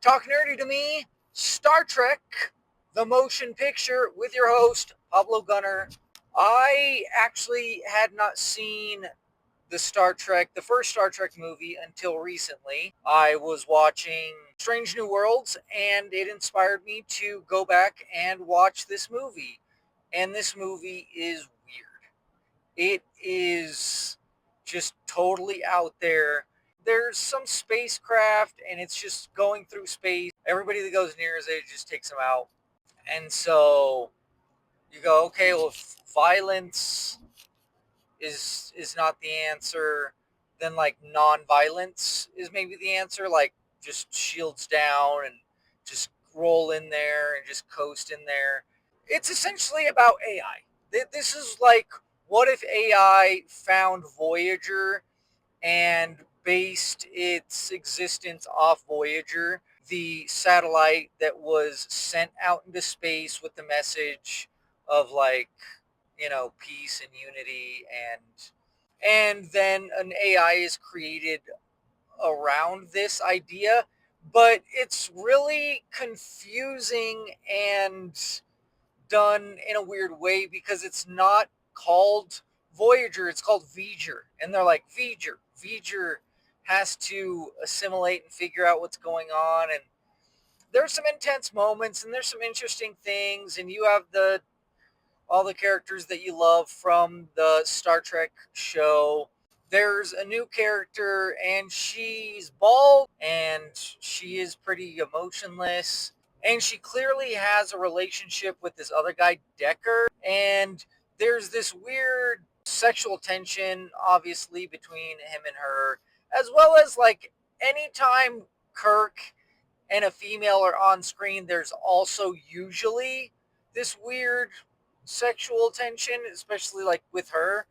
Talk nerdy to me, Star Trek, the motion picture with your host, Pablo Gunner. I actually had not seen the first Star Trek movie until recently. I was watching Strange New Worlds and it inspired me to go back and watch this movie. And this movie is weird. It is just totally out there. There's some spacecraft and it's just going through space. Everybody that goes near it just takes them out. And so you go, okay, well, if violence is not the answer, then like non-violence is maybe the answer. Like just shields down and just roll in there and just coast in there. It's essentially about AI. This is like, what if AI found Voyager and based its existence off Voyager, the satellite that was sent out into space with the message of like, peace and unity, and then an AI is created around this idea, but it's really confusing and done in a weird way because it's not called Voyager, it's called V'ger. And they're like, V'ger has to assimilate and figure out what's going on. And there's some intense moments and there's some interesting things. And you have all the characters that you love from the Star Trek show. There's a new character and she's bald and she is pretty emotionless. And she clearly has a relationship with this other guy, Decker. And there's this weird sexual tension, obviously, between him and her, as well as like anytime Kirk and a female are on screen, there's also usually this weird sexual tension, especially like with her,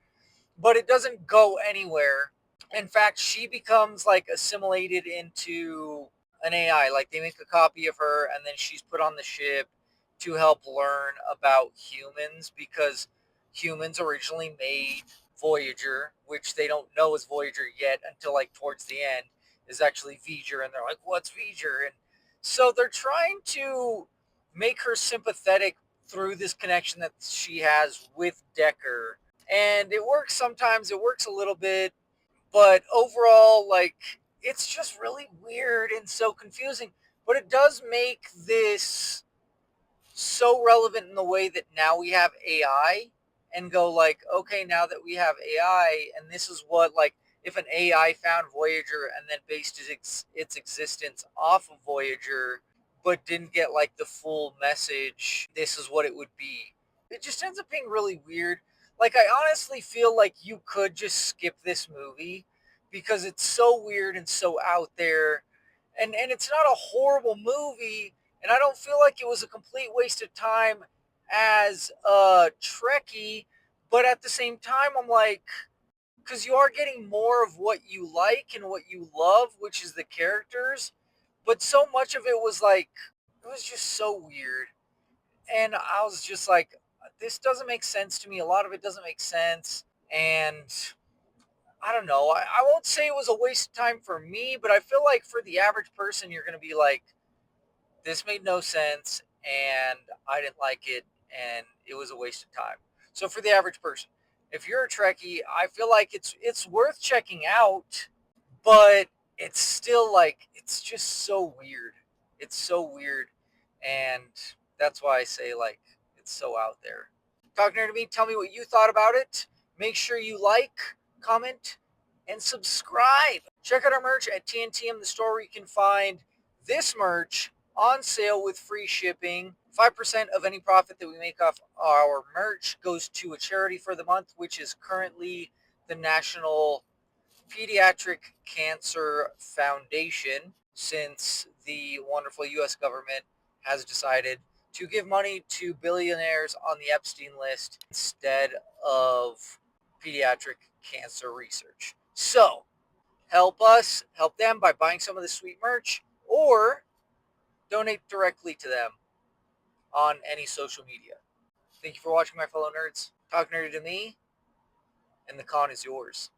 but it doesn't go anywhere. In fact, she becomes like assimilated into an AI. Like they make a copy of her and then she's put on the ship to help learn about humans because humans originally made Voyager, which they don't know is Voyager yet until like towards the end, is actually V'ger, and they're like, "What's V'ger?" And so they're trying to make her sympathetic through this connection that she has with Decker, and it works sometimes. It works a little bit, but overall, like, it's just really weird and so confusing. But it does make this so relevant in the way that now we have AI and go like, okay, now that we have AI, and this is what, like, if an AI found Voyager and then based its existence off of Voyager, but didn't get like the full message, this is what it would be. It just ends up being really weird. Like, I honestly feel like you could just skip this movie because it's so weird and so out there. And it's not a horrible movie, and I don't feel like it was a complete waste of time as a Trekkie, but at the same time, I'm like, because you are getting more of what you like and what you love, which is the characters, but so much of it was like, it was just so weird. And I was just like, this doesn't make sense to me. A lot of it doesn't make sense. And I don't know. I won't say it was a waste of time for me, but I feel like for the average person, you're going to be like, this made no sense and I didn't like it and it was a waste of time. So for the average person, if you're a Trekkie, I feel like it's worth checking out, but it's still like, it's just so weird. It's so weird, and that's why I say like it's so out there. Talk to me, tell me what you thought about it. Make sure you like, comment, and subscribe. Check out our merch at TNTM, the store where you can find this merch on sale with free shipping. 5% of any profit that we make off our merch goes to a charity for the month, which is currently the National Pediatric Cancer Foundation, since the wonderful U.S. government has decided to give money to billionaires on the Epstein list instead of pediatric cancer research. So, help us, help them by buying some of the sweet merch, or donate directly to them on any social media. Thank you for watching, my fellow nerds. Talk nerdy to me, and the con is yours.